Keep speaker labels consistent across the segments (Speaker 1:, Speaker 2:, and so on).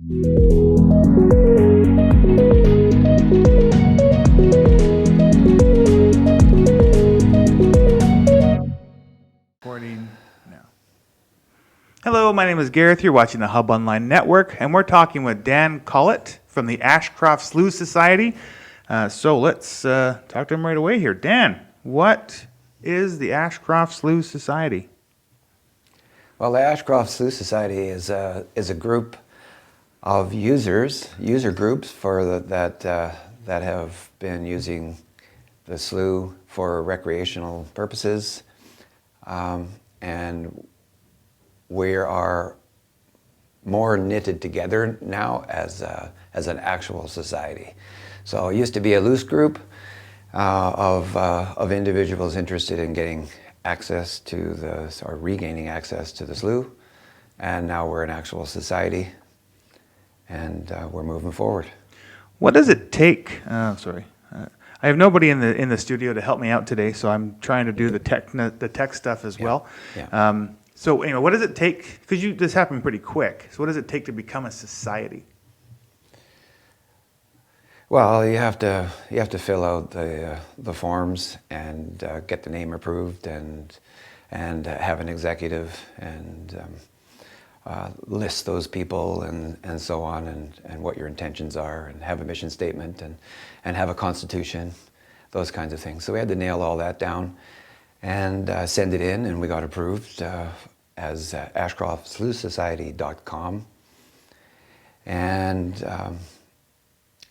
Speaker 1: Recording now. Hello, my name is Gareth. You're watching the Hub Online Network, and we're talking with Dan Collett from the Ashcroft Slough Society. So let's talk to him right away here. Dan, what is the Ashcroft Slough Society?
Speaker 2: Well, the Ashcroft Slough Society is a group of user groups that have been using the slough for recreational purposes, and we are more knitted together now as an actual society. So it used to be a loose group of individuals interested in getting access to or regaining access to the slough, and now we're an actual society, and we're moving forward.
Speaker 1: What does it take? I have nobody in the studio to help me out today, so I'm trying to do the tech stuff as well.
Speaker 2: Yeah.
Speaker 1: So anyway, what does it take? Because this happened pretty quick. So what does it take to become a society?
Speaker 2: Well, you have to fill out the forms and get the name approved and have an executive and list those people and so on and what your intentions are, and have a mission statement and have a constitution, those kinds of things. So we had to nail all that down and send it in, and we got approved as ashcroftsloughsociety.com. And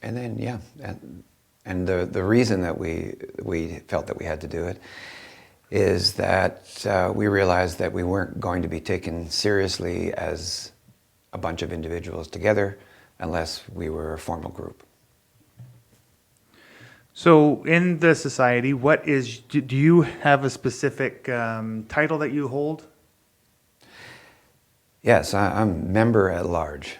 Speaker 2: then, yeah, and the reason that we felt that we had to do it is that we realized that we weren't going to be taken seriously as a bunch of individuals together unless we were a formal group.
Speaker 1: So in the society, do you have a specific title that you hold?
Speaker 2: Yes, I'm member at large.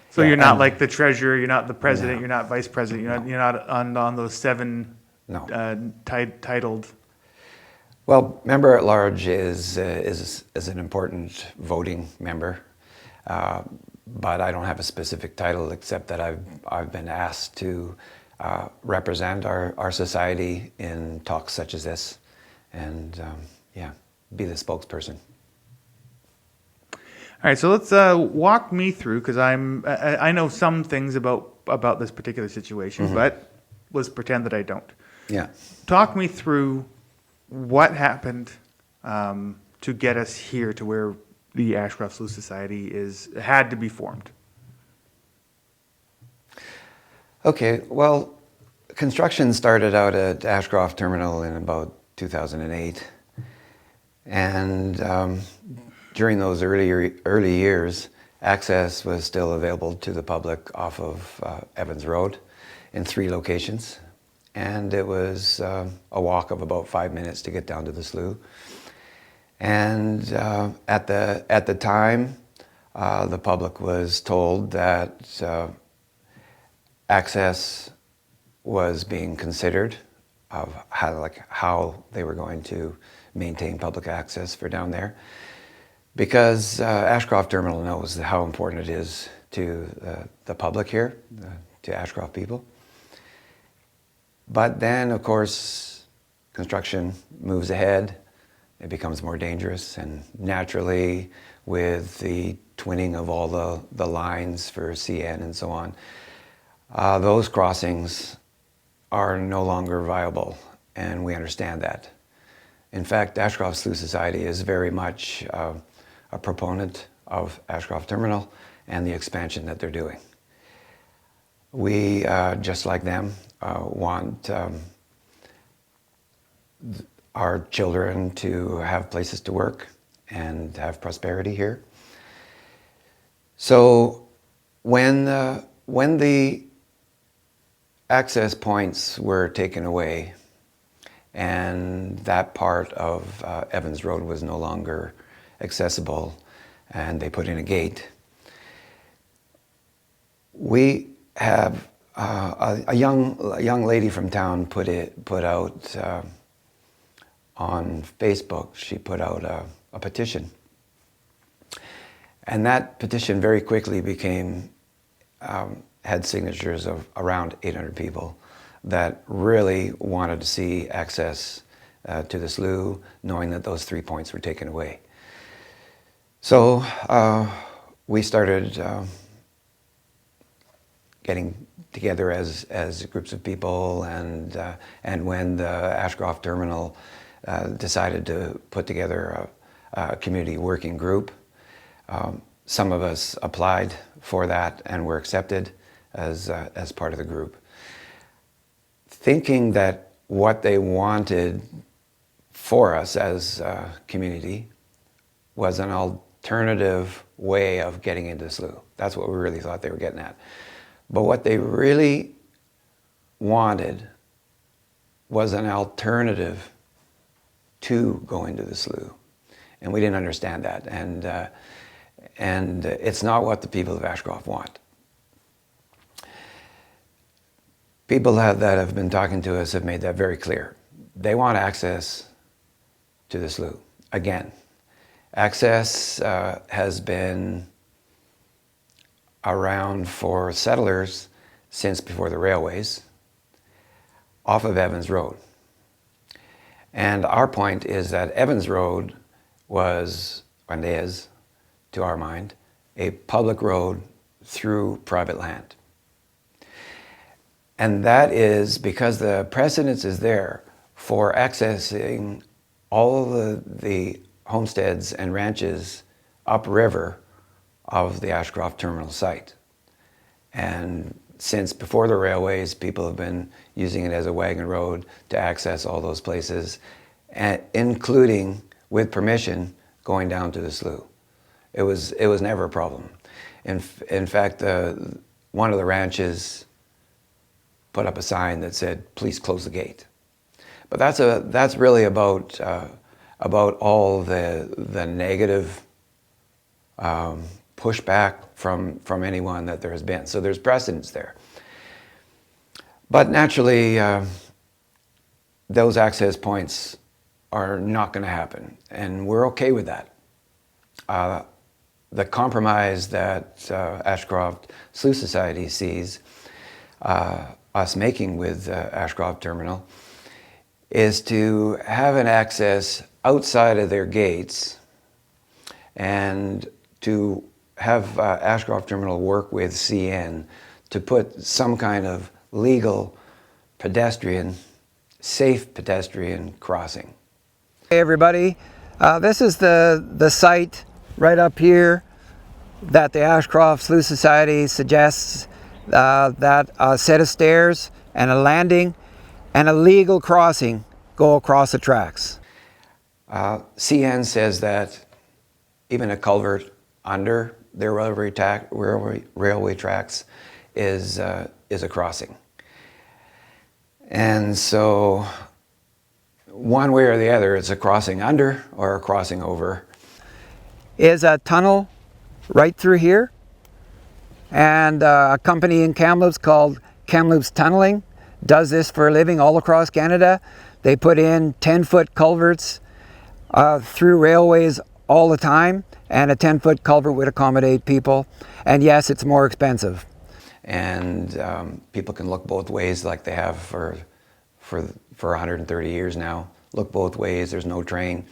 Speaker 1: So yeah, you're not like the treasurer, you're not the president, no. You're not vice president, you're not on those seven titled.
Speaker 2: Well, member at large is an important voting member, but I don't have a specific title except that I've been asked to represent our society in talks such as this, and be the spokesperson.
Speaker 1: All right, so let's walk me through, because I know some things about this particular situation, mm-hmm. but let's pretend that I don't.
Speaker 2: Yeah.
Speaker 1: Talk me through what happened to get us here to where the Ashcroft Slough Society had to be formed.
Speaker 2: Okay, well, construction started out at Ashcroft Terminal in about 2008, and during those early years, access was still available to the public off of Evans Road in 3 locations, and it was a walk of about 5 minutes to get down to the slough. And at the time, the public was told that access was being considered of how they were going to maintain public access for down there. Because Ashcroft Terminal knows how important it is to the public here, to Ashcroft people. But then, of course, construction moves ahead, it becomes more dangerous, and naturally, with the twinning of all the lines for CN and so on, those crossings are no longer viable, and we understand that. In fact, Ashcroft Slough Society is very much a proponent of Ashcroft Terminal and the expansion that they're doing. We, just like them, want our children to have places to work and have prosperity here. So when the access points were taken away and that part of Evans Road was no longer accessible, and they put in a gate, we have a young lady from town put out on Facebook. She put out a petition, And that petition very quickly became, had signatures of around 800 people that really wanted to see access to the slough, knowing that those 3 points were taken away. So we started getting together as groups of people, and when the Ashcroft Terminal decided to put together a community working group, some of us applied for that and were accepted as part of the group, thinking that what they wanted for us as a community was an alternative way of getting into the slough. That's what we really thought they were getting at. But what they really wanted was an alternative to going to the slough. And we didn't understand that. And it's not what the people of Ashcroft want. People that have been talking to us have made that very clear. They want access to the slough. Again, access has been around for settlers since before the railways, off of Evans Road. And our point is that Evans Road was, and is, to our mind, a public road through private land. And that is because the precedence is there for accessing all the homesteads and ranches upriver of the Ashcroft Terminal site. And since before the railways, people have been using it as a wagon road to access all those places, including, with permission, going down to the slough. It was never a problem. In fact, one of the ranches put up a sign that said, "Please close the gate." But that's really about all the negative pushback from anyone that there has been. So there's precedence there. But naturally, those access points are not going to happen, and we're okay with that. The compromise that Ashcroft Slough Society sees us making with Ashcroft Terminal is to have an access outside of their gates and to have Ashcroft Terminal work with CN to put some kind of legal pedestrian, safe pedestrian crossing.
Speaker 3: Hey everybody, this is the site right up here that the Ashcroft Slough Society suggests that a set of stairs and a landing and a legal crossing go across the tracks.
Speaker 2: CN says that even a culvert under their railway tracks is a crossing. And so one way or the other, it's a crossing under or a crossing over.
Speaker 3: Is a tunnel right through here, and a company in Kamloops called Kamloops Tunneling does this for a living all across Canada. They put in 10-foot culverts through railways all the time, and a 10-foot culvert would accommodate people. And yes, it's more expensive.
Speaker 2: And people can look both ways, like they have for 130 years now. Look both ways, there's no train,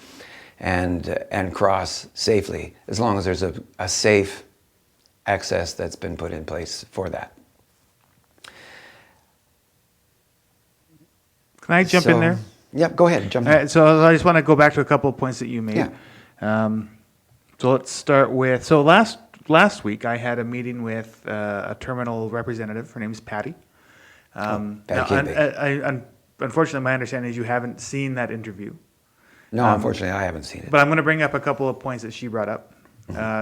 Speaker 2: and cross safely, as long as there's a safe access that's been put in place for that.
Speaker 1: Can I jump in there?
Speaker 2: Yep, go ahead, jump in.
Speaker 1: So I just want to go back to a couple of points that you made.
Speaker 2: Yeah.
Speaker 1: So let's start with, so last week I had a meeting with a terminal representative. Her name's Patty.
Speaker 2: Patty
Speaker 1: Unfortunately, my understanding is you haven't seen that interview.
Speaker 2: No, unfortunately, I haven't seen it.
Speaker 1: But I'm going to bring up a couple of points that she brought up.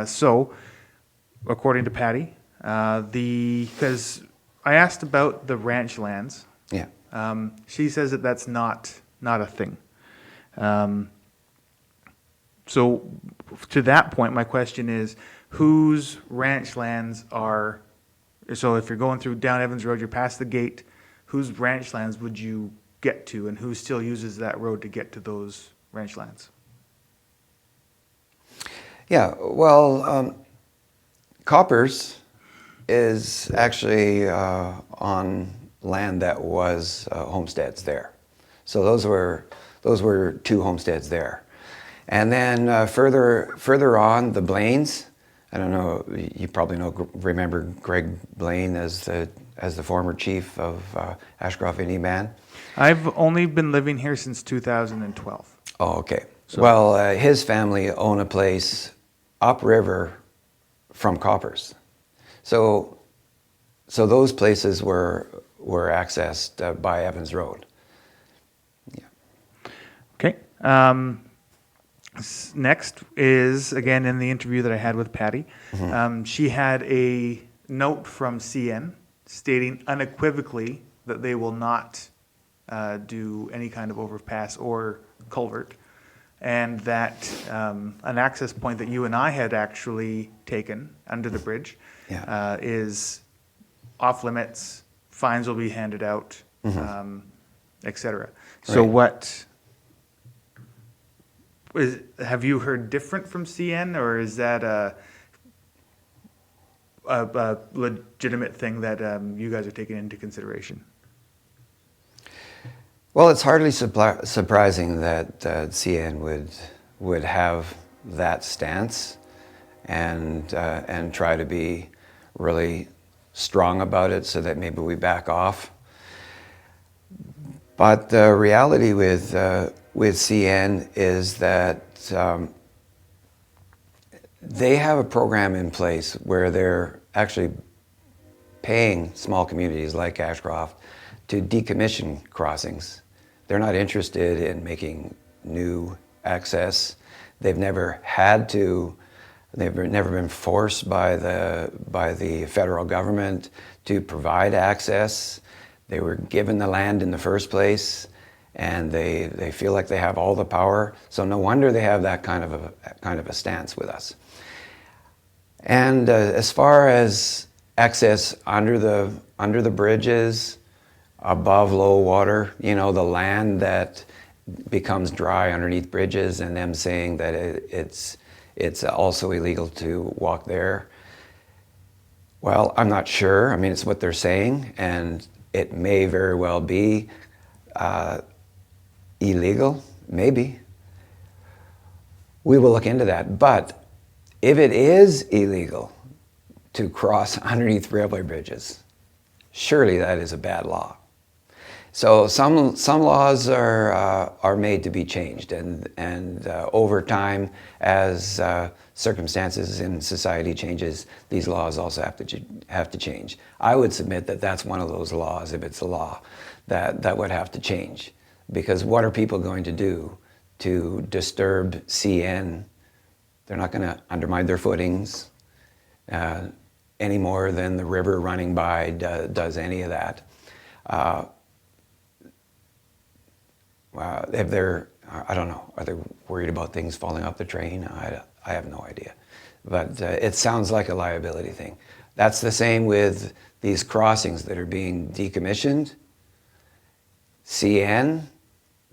Speaker 1: So, according to Patty, because I asked about the ranch lands.
Speaker 2: Yeah.
Speaker 1: She says that that's not a thing. So, to that point, my question is, whose ranch lands are? So, if you're going through down Evans Road, you're past the gate. Whose ranch lands would you get to, and who still uses that road to get to those ranch lands?
Speaker 2: Yeah, well, Coppers is actually on land that was homesteads there. So those were two homesteads there. And then further on, the Blaines. I don't know, you probably remember Greg Blaine as the former chief of Ashcroft Indian Band.
Speaker 1: I've only been living here since 2012.
Speaker 2: Oh, okay. Well, his family own a place upriver from Coppers. So those places were accessed by Evans Road. Yeah.
Speaker 1: Okay. Next is, again, in the interview that I had with Patty, she had a note from CN stating unequivocally that they will not do any kind of overpass or culvert, and that an access point that you and I had actually taken under the bridge is off limits, fines will be handed out, et cetera. So have you heard different from CN, or is that a legitimate thing that you guys are taking into consideration?
Speaker 2: Well, it's hardly surprising that CN would have that stance and try to be really strong about it so that maybe we back off. But the reality with CN is that they have a program in place where they're actually paying small communities like Ashcroft to decommission crossings. They're not interested in making new access. They've never had to. They've never been forced by the federal government to provide access. They were given the land in the first place, and they feel like they have all the power. So no wonder they have that kind of a stance with us. And as far as access under the bridges, above low water, the land that becomes dry underneath bridges, and them saying that it's also illegal to walk there. Well, I'm not sure. I mean, it's what they're saying, and it may very well be illegal, maybe. We will look into that. But if it is illegal to cross underneath railway bridges, surely that is a bad law. So some laws are made to be changed, and over time, as circumstances in society changes, these laws also have to change. I would submit that that's one of those laws, if it's a law, that would have to change, because what are people going to do to disturb CN? They're not going to undermine their footings any more than the river running by does any of that. If they're, I don't know, are they worried about things falling off the train? I have no idea. But it sounds like a liability thing. That's the same with these crossings that are being decommissioned. CN,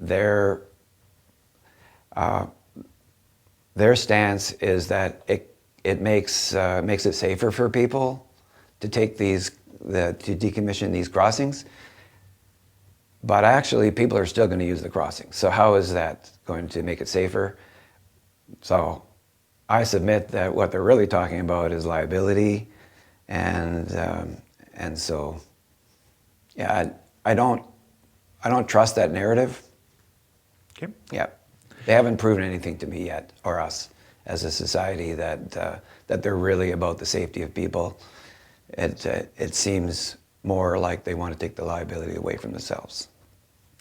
Speaker 2: their stance is that it makes it safer for people to take to decommission these crossings. But actually, people are still going to use the crossing. So how is that going to make it safer? So I submit that what they're really talking about is liability, and so yeah, I don't trust that narrative.
Speaker 1: Okay.
Speaker 2: Yeah, they haven't proven anything to me yet, or us as a society, that they're really about the safety of people. It seems more like they want to take the liability away from themselves.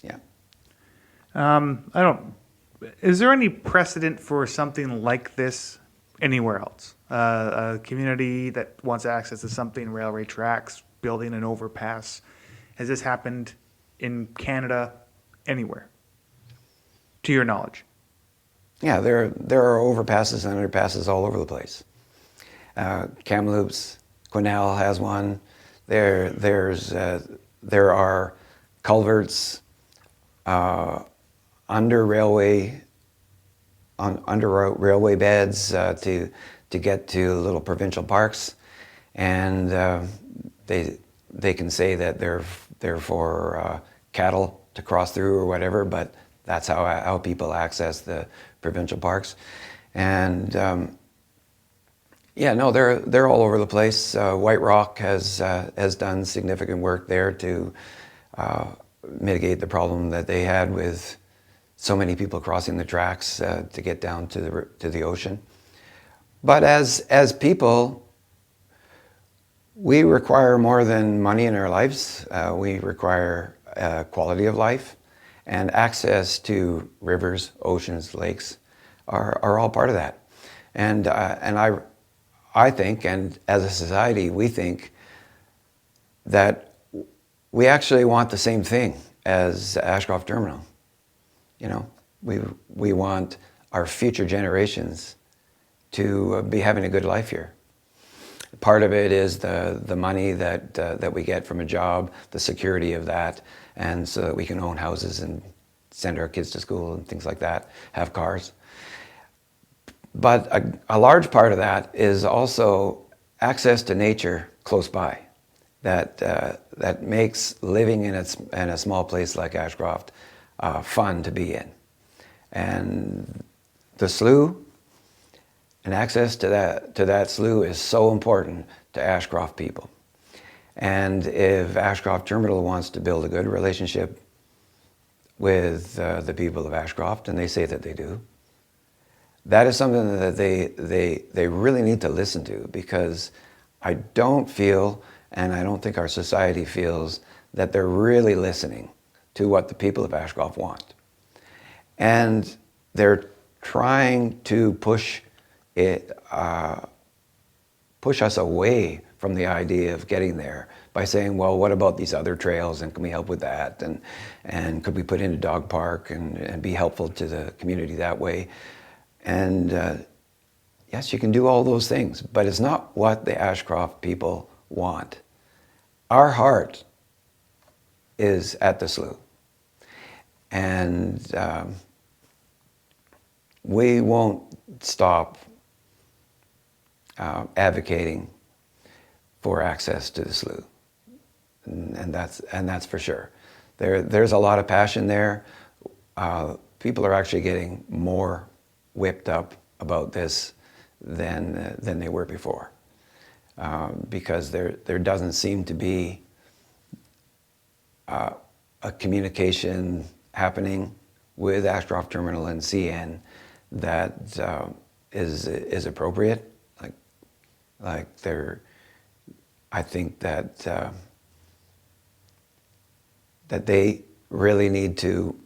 Speaker 2: Yeah.
Speaker 1: Is there any precedent for something like this anywhere else? A community that wants access to something, railway tracks, building an overpass. Has this happened in Canada anywhere, to your knowledge?
Speaker 2: Yeah, there are overpasses and underpasses all over the place. Kamloops, Quesnel has one. There are culverts under railway beds to get to little provincial parks. and they can say that they're for cattle to cross through or whatever, but that's how people access the provincial parks. And yeah, no, they're all over the place. White Rock has done significant work there to mitigate the problem that they had with so many people crossing the tracks to get down to the ocean. But as people, we require more than money in our lives. We require quality of life, and access to rivers, oceans, lakes are all part of that. And I think, and as a society, we think that we actually want the same thing as Ashcroft Terminal. You know, we want our future generations to be having a good life here. Part of it is the money that we get from a job, the security of that, and so that we can own houses and send our kids to school and things like that, have cars. But a large part of that is also access to nature close by, that makes living in a small place like Ashcroft fun to be in. And the slough and access to that slough is so important to Ashcroft people. And if Ashcroft Terminal wants to build a good relationship with the people of Ashcroft, and they say that they do, that is something that they really need to listen to, because I don't feel, and I don't think our society feels, that they're really listening to what the people of Ashcroft want. And they're trying to push us away from the idea of getting there by saying, well, what about these other trails, and can we help with that, and could we put in a dog park and be helpful to the community that way? And yes, you can do all those things, but it's not what the Ashcroft people want. Our heart is at the slough, and we won't stop advocating for access to the slough, and that's for sure. There's a lot of passion there. People are actually getting more whipped up about this than they were before, because there doesn't seem to be a communication happening with Ashcroft Terminal and CN that is appropriate. Like I think that they really need to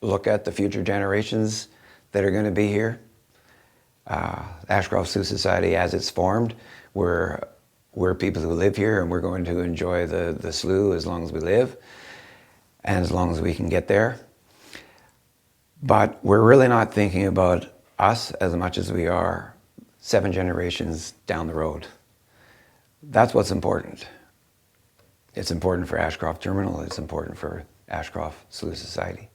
Speaker 2: look at the future generations that are going to be here. Ashcroft Slough Society, as it's formed, we're people who live here, and we're going to enjoy the slough as long as we live and as long as we can get there. But we're really not thinking about us as much as we are 7 generations down the road. That's what's important. It's important for Ashcroft Terminal. It's important for Ashcroft Slough Society.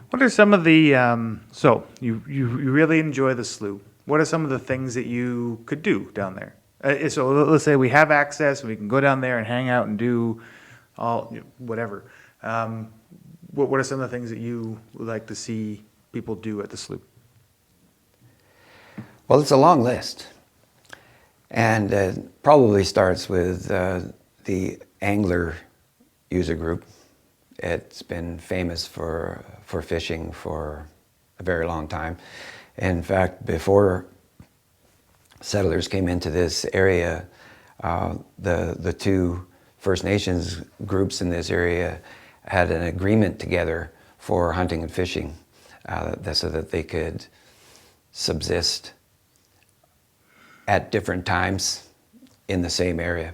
Speaker 1: What are some of the, so you really enjoy the slough. What are some of the things that you could do down there? So let's say we have access and we can go down there and hang out and do all, whatever. What are some of the things that you would like to see people do at the slough?
Speaker 2: Well, it's a long list. And it probably starts with the angler user group. It's been famous for fishing for a very long time. In fact, before settlers came into this area, the 2 First Nations groups in this area had an agreement together for hunting and fishing, so that they could subsist at different times in the same area.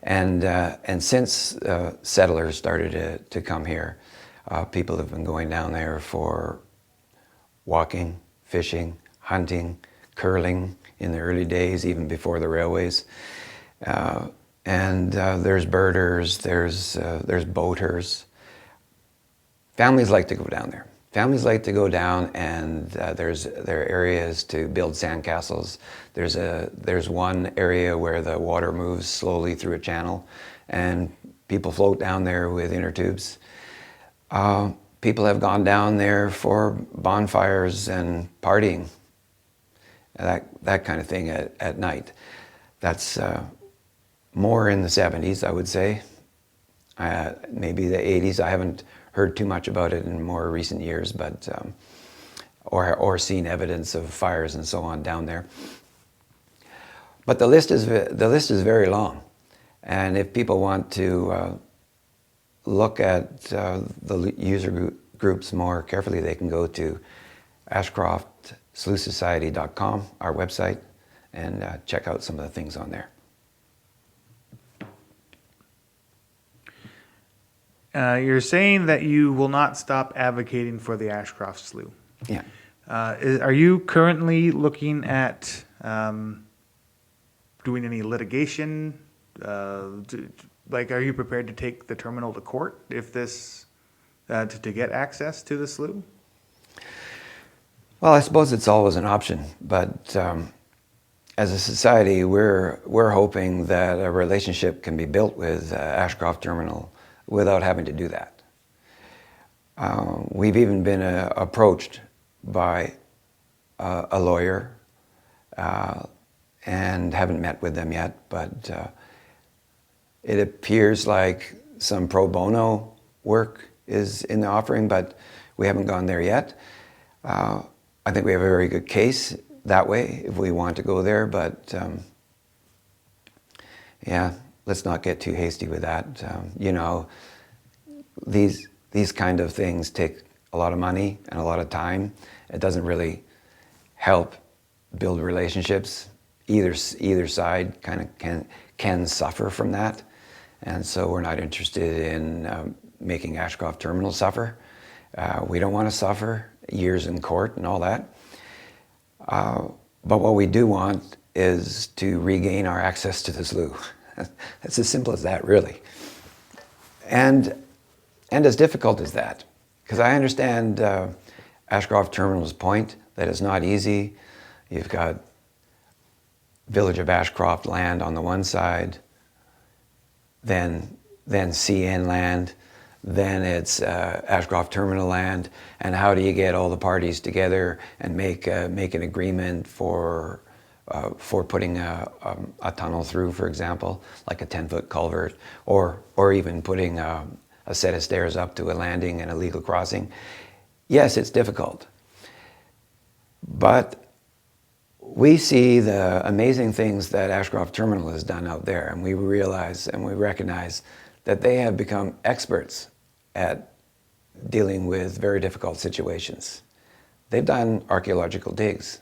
Speaker 2: And since settlers started to come here, people have been going down there for walking, fishing, hunting, curling in the early days, even before the railways. And there's birders, there's boaters. Families like to go down there. families like to go down, and there are areas to build sandcastles. There's one area where the water moves slowly through a channel, and people float down there with inner tubes. People have gone down there for bonfires and partying, that kind of thing at night. That's more in the 70s, I would say. Maybe the 80s. I haven't heard too much about it in more recent years, but or seen evidence of fires and so on down there. But the list is very long, and if people want to look at the user groups more carefully, they can go to ashcroftsloughsociety.com, our website, and check out some of the things on there.
Speaker 1: You're saying that you will not stop advocating for the Ashcroft Slough.
Speaker 2: Yeah.
Speaker 1: Are you currently looking at doing any litigation? Are you prepared to take the terminal to court if this to get access to the slough?
Speaker 2: Well, I suppose it's always an option, but as a society, we're hoping that a relationship can be built with Ashcroft Terminal without having to do that. We've even been approached by a lawyer and haven't met with them yet, but it appears like some pro bono work is in the offering, but we haven't gone there yet. I think we have a very good case that way if we want to go there, but yeah, let's not get too hasty with that. These kind of things take a lot of money and a lot of time. It doesn't really help build relationships. Either side kind of can suffer from that, and so we're not interested in making Ashcroft Terminal suffer. We don't want to suffer years in court and all that. But what we do want is to regain our access to the slough. It's as simple as that, really. And as difficult as that, because I understand Ashcroft Terminal's point that it's not easy. You've got Village of Ashcroft land on the one side, then CN land, then it's Ashcroft Terminal land, and how do you get all the parties together and make an agreement for putting a tunnel through, for example, like a 10-foot culvert, or even putting a set of stairs up to a landing and a legal crossing. Yes, it's difficult, but we see the amazing things that Ashcroft Terminal has done out there, and we realize and we recognize that they have become experts at dealing with very difficult situations. They've done archaeological digs.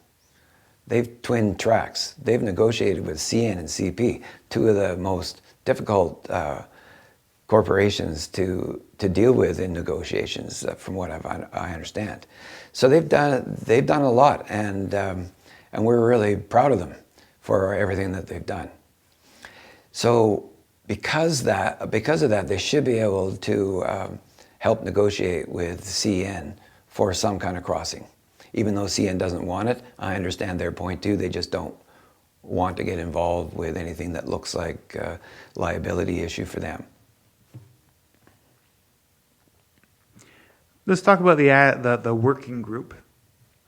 Speaker 2: They've twinned tracks. They've negotiated with CN and CP, two of the most difficult corporations to deal with in negotiations, from what I understand. So they've done a lot, and we're really proud of them for everything that they've done. So because of that, they should be able to help negotiate with CN for some kind of crossing. Even though CN doesn't want it, I understand their point too. They just don't want to get involved with anything that looks like a liability issue for them.
Speaker 1: Let's talk about the working group.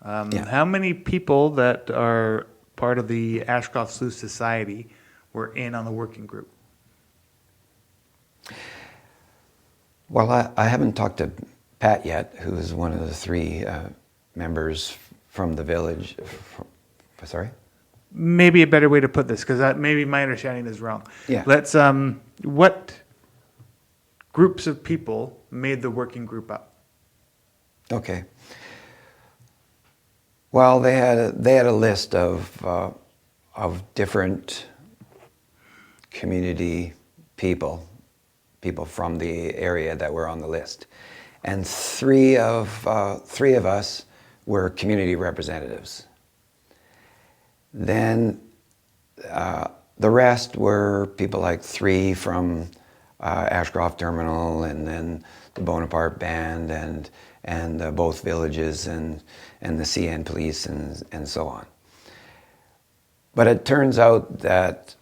Speaker 2: Yeah.
Speaker 1: How many people that are part of the Ashcroft Slough Society were in on the working group?
Speaker 2: Well, I haven't talked to Pat yet, who is one of the three members from the village. Sorry?
Speaker 1: Maybe a better way to put this, because maybe my understanding is wrong.
Speaker 2: Yeah.
Speaker 1: Let's. What groups of people made the working group up?
Speaker 2: Okay. Well, they had a list of different community people from the area that were on the list, and three of us were community representatives. Then the rest were people like three from Ashcroft Terminal, and then the Bonaparte Band, and both villages and the CN police and so on. But it turns out that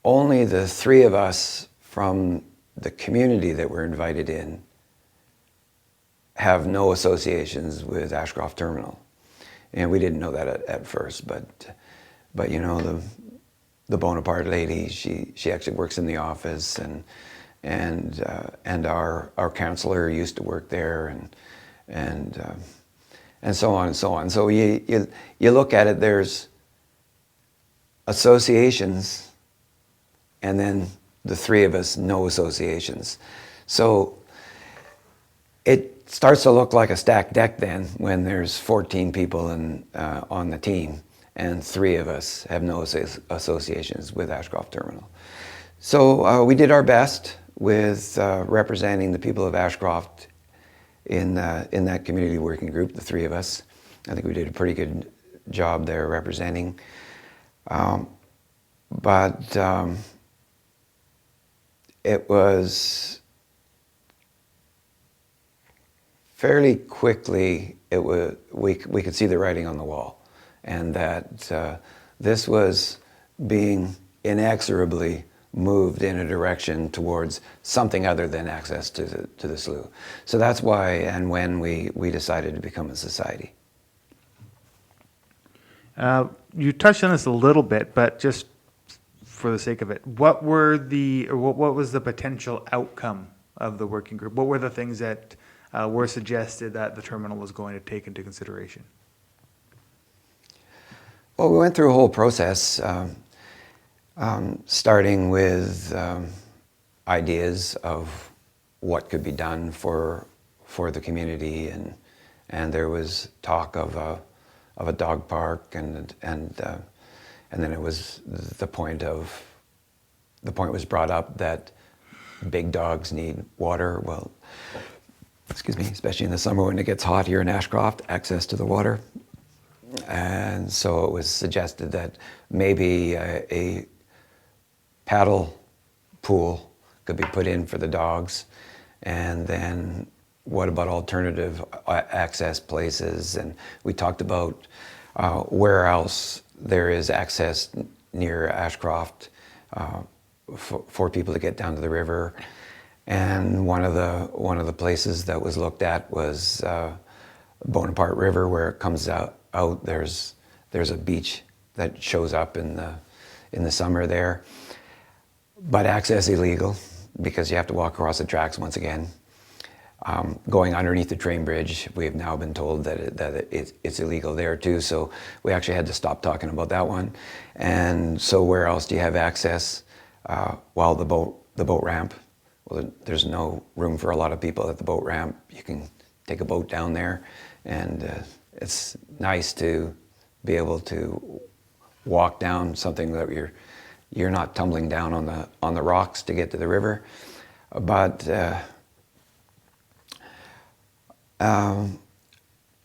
Speaker 2: only the three of us from the community that were invited in have no associations with Ashcroft Terminal. And we didn't know that at first, but you know, the Bonaparte lady, she actually works in the office, and our counselor used to work there, and so on and so on. So you look at it, there's associations, and then the three of us, no associations. So it starts to look like a stacked deck then when there's 14 people on the team, and three of us have no associations with Ashcroft Terminal. So we did our best with representing the people of Ashcroft in that community working group, the three of us. I think we did a pretty good job there representing. But it was fairly quickly, we could see the writing on the wall, and that this was being inexorably moved in a direction towards something other than access to the slough. So that's why and when we decided to become a society.
Speaker 1: You touched on this a little bit, but just for the sake of it, what was the potential outcome of the working group? What were the things that were suggested that the terminal was going to take into consideration?
Speaker 2: Well, we went through a whole process, starting with ideas of what could be done for the community, and there was talk of a dog park, and then it was the point was brought up that big dogs need water. Well, excuse me, especially in the summer when it gets hot here in Ashcroft, access to the water. And so it was suggested that maybe a paddle pool could be put in for the dogs, and then what about alternative access places? And we talked about where else there is access near Ashcroft for people to get down to the river. And one of the places that was looked at was Bonaparte River, where it comes out. There's a beach that shows up in the summer there, but access illegal because you have to walk across the tracks once again. Going underneath the train bridge, we have now been told that it's illegal there too. So we actually had to stop talking about that one. And so where else do you have access? Well, the boat ramp. Well, there's no room for a lot of people at the boat ramp. You can take a boat down there, and it's nice to be able to walk down something that you're not tumbling down on the rocks to get to the river. But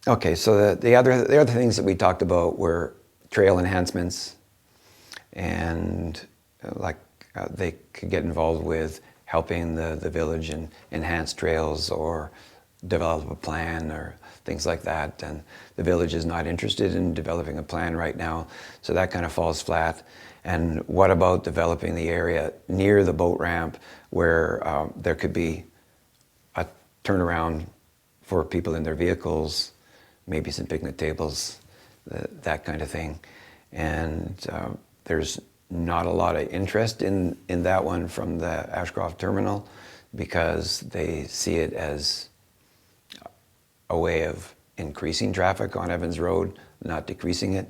Speaker 2: okay, so the other things that we talked about were trail enhancements, and they could get involved with helping the village and enhance trails or develop a plan or things like that. And the village is not interested in developing a plan right now, so that kind of falls flat. And what about developing the area near the boat ramp where there could be a turnaround for people in their vehicles, maybe some picnic tables, that kind of thing. And there's not a lot of interest in that one from the Ashcroft Terminal because they see it as a way of increasing traffic on Evans Road, not decreasing it.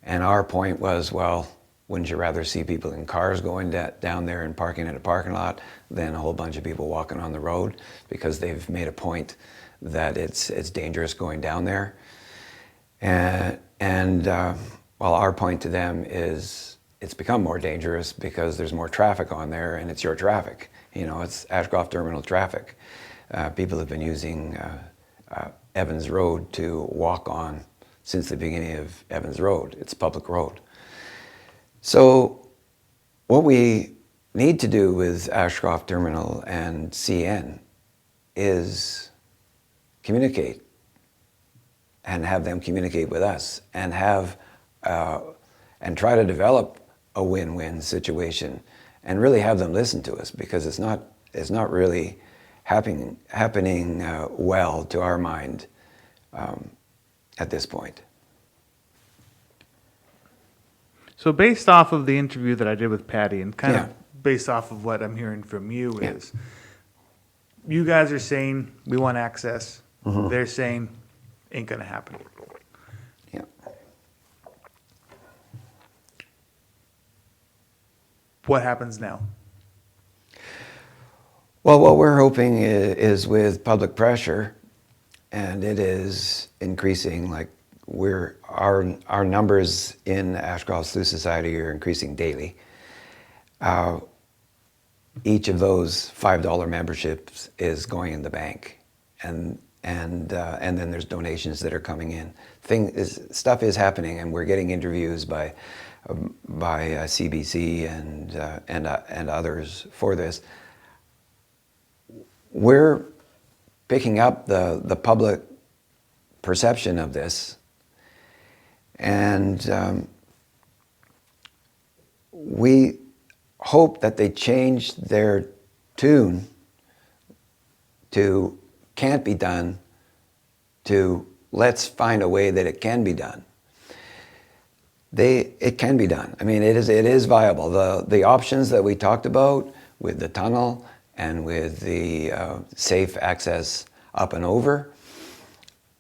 Speaker 2: And our point was, well, wouldn't you rather see people in cars going down there and parking in a parking lot than a whole bunch of people walking on the road, because they've made a point that it's dangerous going down there. And well, our point to them is it's become more dangerous because there's more traffic on there, and it's your traffic. You know, it's Ashcroft Terminal traffic. People have been using Evans Road to walk on since the beginning of Evans Road. It's a public road. So what we need to do with Ashcroft Terminal and CN is communicate and have them communicate with us and and try to develop a win-win situation and really have them listen to us, because it's not really happening well to our mind at this point.
Speaker 1: So based off of the interview that I did with Patty, and kind
Speaker 2: Yeah.
Speaker 1: of based off of what I'm hearing from you,
Speaker 2: Yeah.
Speaker 1: is you guys are saying we want access.
Speaker 2: Mm-hmm.
Speaker 1: They're saying ain't gonna happen.
Speaker 2: Yeah.
Speaker 1: What happens now?
Speaker 2: Well, what we're hoping is with public pressure, and it is increasing, like our numbers in Ashcroft Slough Society are increasing daily. Each of those $5 memberships is going in the bank, and then there's donations that are coming in. Stuff is happening, and we're getting interviews by CBC and others for this. We're picking up the public perception of this, and we hope that they change their tune to can't be done to let's find a way that it can be done. It can be done. I mean, it is viable. The options that we talked about with the tunnel and with the safe access up and over,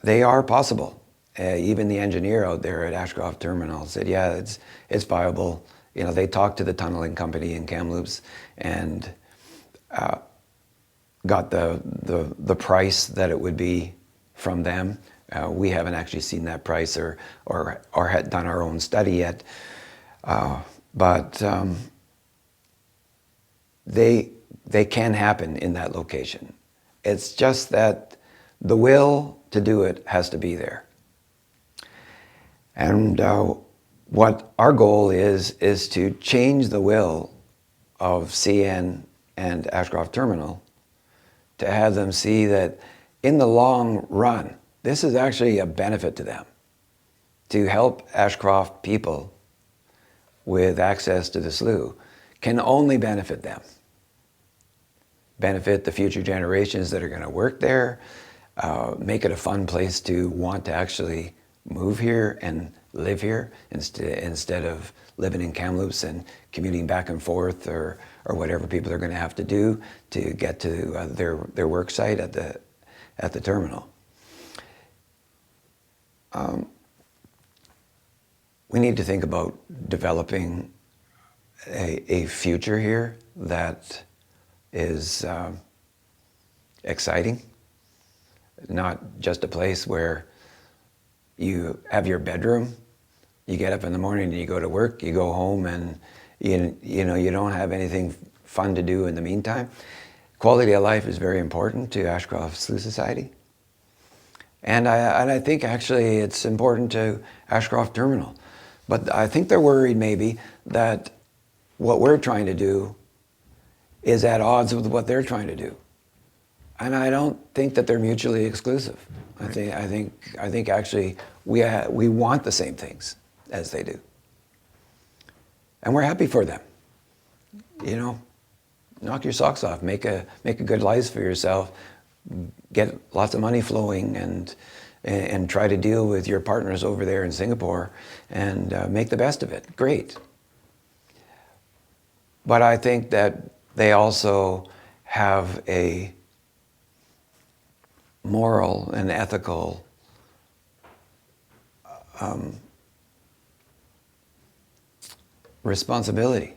Speaker 2: they are possible. Even the engineer out there at Ashcroft Terminal said, yeah, it's viable. You know, they talked to the tunneling company in Kamloops and got the price that it would be from them. We haven't actually seen that price or had done our own study yet, but they can happen in that location. It's just that the will to do it has to be there. And what our goal is to change the will of CN and Ashcroft Terminal to have them see that in the long run, this is actually a benefit to them, to help Ashcroft people with access to the slough can only benefit them, benefit the future generations that are going to work there, make it a fun place to want to actually move here and live here instead of living in Kamloops and commuting back and forth or whatever people are going to have to do to get to their work site at the terminal. We need to think about developing a future here that is exciting, not just a place where you have your bedroom, you get up in the morning and you go to work, you go home and you don't have anything fun to do in the meantime. Quality of life is very important to Ashcroft Slough Society. And I think actually it's important to Ashcroft Terminal. But I think they're worried maybe that what we're trying to do is at odds with what they're trying to do. And I don't think that they're mutually exclusive. I think actually we want the same things as they do. And we're happy for them. You know, knock your socks off, make a good life for yourself, get lots of money flowing and try to deal with your partners over there in Singapore and make the best of it. Great. But I think that they also have a moral and ethical responsibility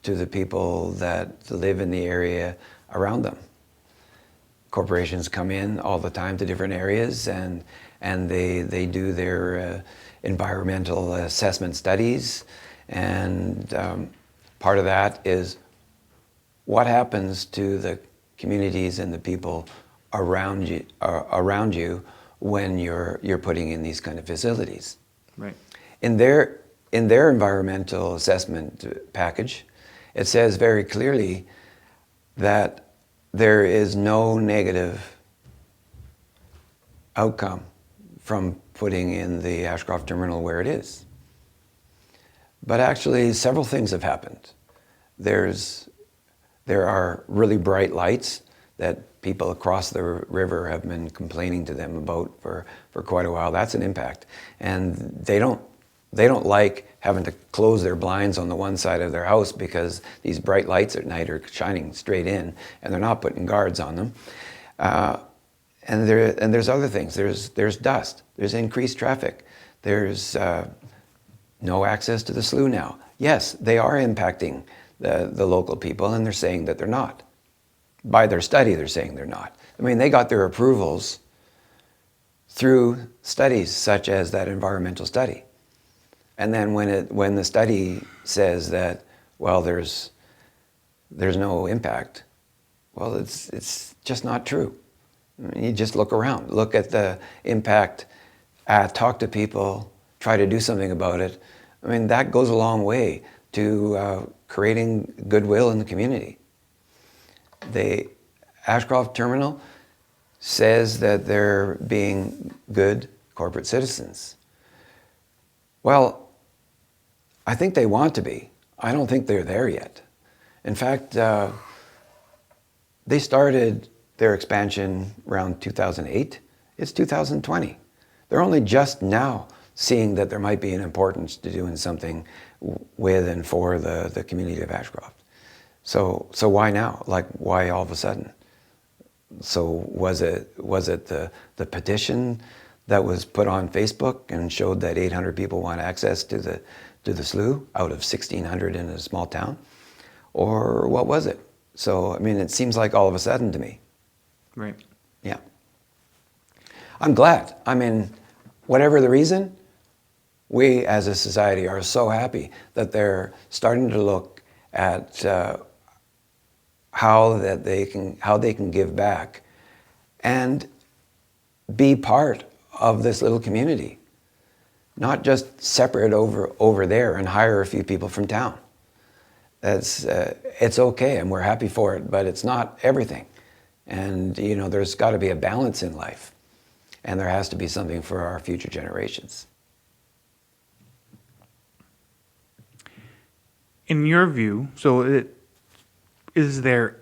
Speaker 2: to the people that live in the area around them. Corporations come in all the time to different areas and they do their environmental assessment studies, and part of that is what happens to the communities and the people around you when you're putting in these kind of facilities.
Speaker 1: Right.
Speaker 2: In their environmental assessment package, it says very clearly that there is no negative outcome from putting in the Ashcroft Terminal where it is. But actually, several things have happened. There are really bright lights that people across the river have been complaining to them about for quite a while. That's an impact. And they don't like having to close their blinds on the one side of their house because these bright lights at night are shining straight in, and they're not putting guards on them. And there's other things. There's dust. There's increased traffic. There's no access to the slough now. Yes, they are impacting the local people, and they're saying that they're not. By their study, they're saying they're not. I mean, they got their approvals through studies such as that environmental study. And then when the study says that, well, there's no impact, well, it's just not true. I mean, you just look around, look at the impact, talk to people, try to do something about it. I mean, that goes a long way to creating goodwill in the community. The Ashcroft Terminal says that they're being good corporate citizens. Well, I think they want to be. I don't think they're there yet. In fact, they started their expansion around 2008. It's 2020. They're only just now seeing that there might be an importance to doing something with and for the community of Ashcroft. So why now? Like, why all of a sudden? So was it the petition that was put on Facebook and showed that 800 people want access to the slough out of 1,600 in a small town? Or what was it? So, I mean, it seems like all of a sudden to me.
Speaker 1: Right.
Speaker 2: Yeah. I'm glad. I mean, whatever the reason, we as a society are so happy that they're starting to look at how they can give back and be part of this little community, not just separate over there and hire a few people from town. It's okay, and we're happy for it, but it's not everything. And you know, there's got to be a balance in life, and there has to be something for our future generations.
Speaker 1: In your view, is there,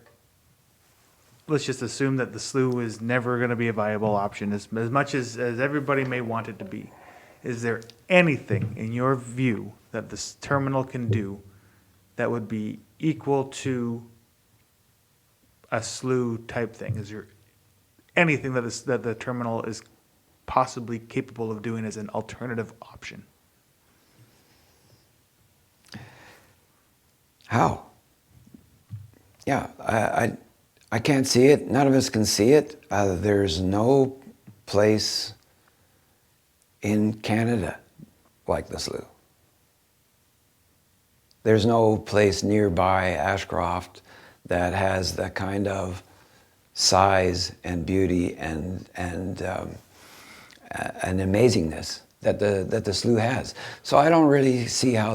Speaker 1: let's just assume that the slough is never going to be a viable option as much as everybody may want it to be. Is there anything, in your view, that this terminal can do that would be equal to a slough type thing? Is there anything that the terminal is possibly capable of doing as an alternative option?
Speaker 2: How? Yeah, I can't see it. None of us can see it. There's no place in Canada like the slough. There's no place nearby Ashcroft that has the kind of size and beauty and amazingness that the slough has. So I don't really see how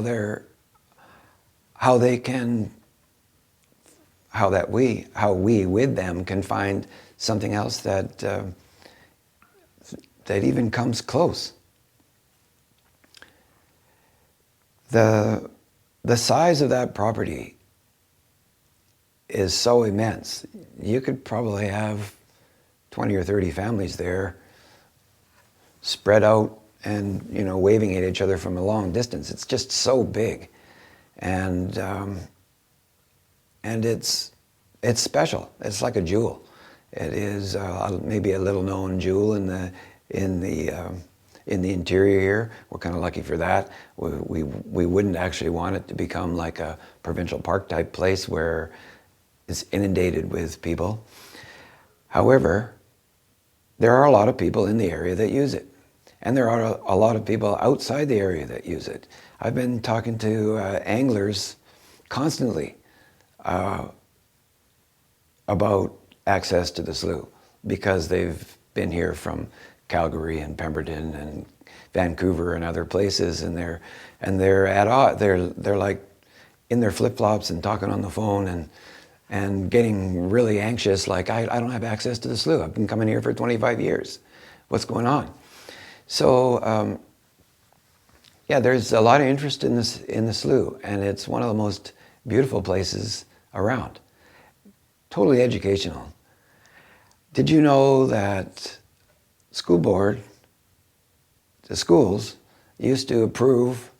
Speaker 2: we with them can find something else that even comes close. The size of that property is so immense. You could probably have 20 or 30 families there spread out and, you know, waving at each other from a long distance. It's just so big. And it's special. It's like a jewel. It is maybe a little known jewel in the interior here. We're kind of lucky for that. We wouldn't actually want it to become like a provincial park type place where it's inundated with people. However, there are a lot of people in the area that use it. And there are a lot of people outside the area that use it. I've been talking to anglers constantly about access to the slough because they've been here from Calgary and Pemberton and Vancouver and other places, and they're at odds. They're like in their flip-flops and talking on the phone and getting really anxious. Like, I don't have access to the slough. I've been coming here for 25 years. what's going on. So yeah, there's a lot of interest in the slough, and it's one of the most beautiful places around. Totally educational. Did you know that school board, the schools, used to approve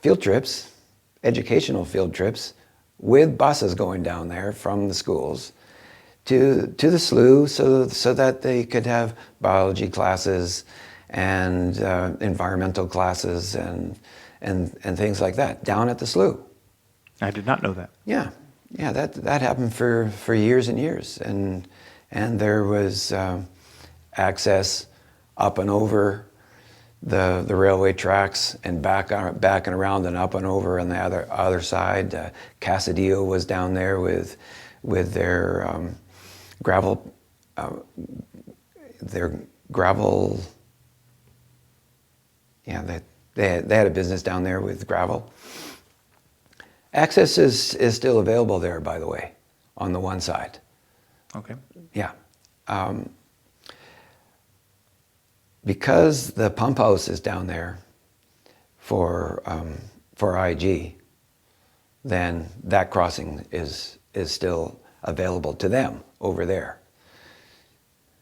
Speaker 2: field trips, educational field trips, with buses going down there from the schools to the slough, so that they could have biology classes and environmental classes and things like that down at the slough.
Speaker 1: I did not know that.
Speaker 2: Yeah, that happened for years and years, and there was access up and over the railway tracks and back and around and up and over on the other side. Casadillo was down there with their gravel. Yeah, they had a business down there with gravel. Access is still available there, by the way, on the one side.
Speaker 1: Okay.
Speaker 2: Yeah. Because the pump house is down there for IG, then that crossing is still available to them over there.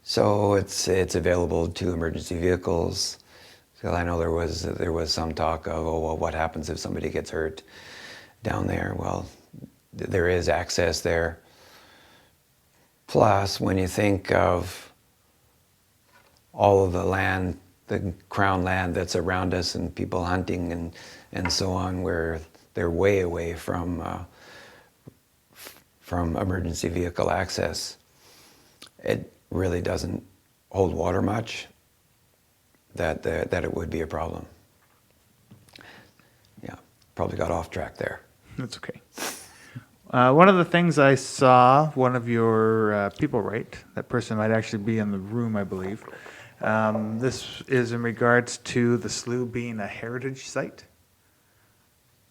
Speaker 2: So it's available to emergency vehicles. So I know there was some talk of, oh, well, what happens if somebody gets hurt down there? Well, there is access there. Plus, when you think of all of the land, the crown land that's around us, and people hunting and so on, where they're way away from emergency vehicle access, it really doesn't hold water much, that it would be a problem. Yeah, probably got off track there.
Speaker 1: That's okay. One of the things I saw one of your people write, that person might actually be in the room, I believe. This is in regards to the slough being a heritage site.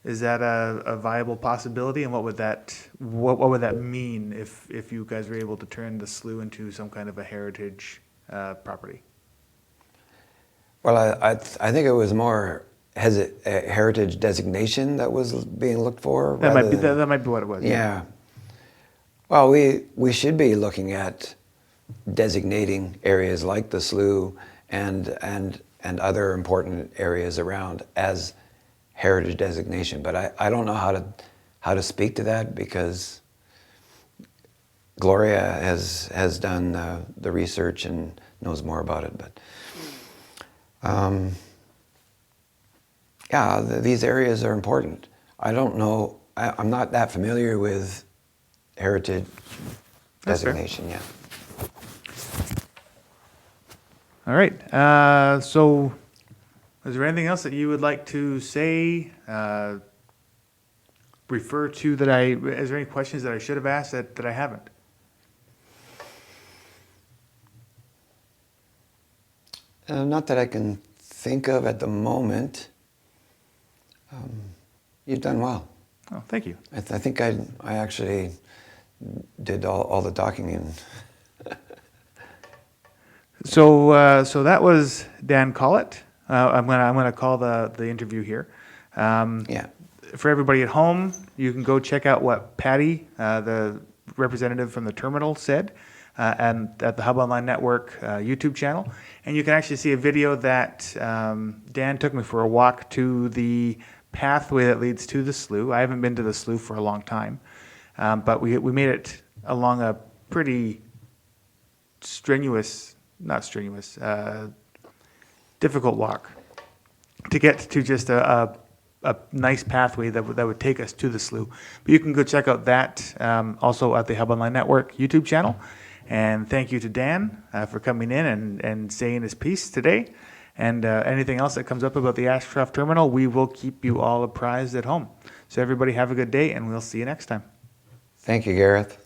Speaker 1: Is that a viable possibility, and what would that mean if you guys were able to turn the slough into some kind of a heritage property?
Speaker 2: Well, I think it was more a heritage designation that was being looked for.
Speaker 1: That might be what it was.
Speaker 2: Yeah. Well, we should be looking at designating areas like the slough and other important areas around as heritage designation. But I don't know how to speak to that, because Gloria has done the research and knows more about it. But yeah, these areas are important. I don't know. I'm not that familiar with heritage designation yet.
Speaker 1: All right. So, is there anything else that you would like to say? Refer to that is there any questions that I should have asked that I haven't?
Speaker 2: Not that I can think of at the moment. You've done well.
Speaker 1: Oh, thank you.
Speaker 2: I think I actually did all the talking in.
Speaker 1: So that was Dan Collett. I'm gonna call the interview here.
Speaker 2: Yeah.
Speaker 1: For everybody at home, you can go check out what Patty, the representative from the terminal, said, and at the Hub Online Network YouTube channel. And you can actually see a video that Dan took me for a walk to the pathway that leads to the slough. I haven't been to the slough for a long time, but we made it along a pretty difficult walk to get to just a nice pathway that would take us to the slough. But you can go check out that also at the Hub Online Network YouTube channel. And thank you to Dan for coming in and saying his piece today. And anything else that comes up about the Ashcroft Terminal, we will keep you all apprised at home. So everybody have a good day, and we'll see you next time.
Speaker 2: Thank you, Gareth.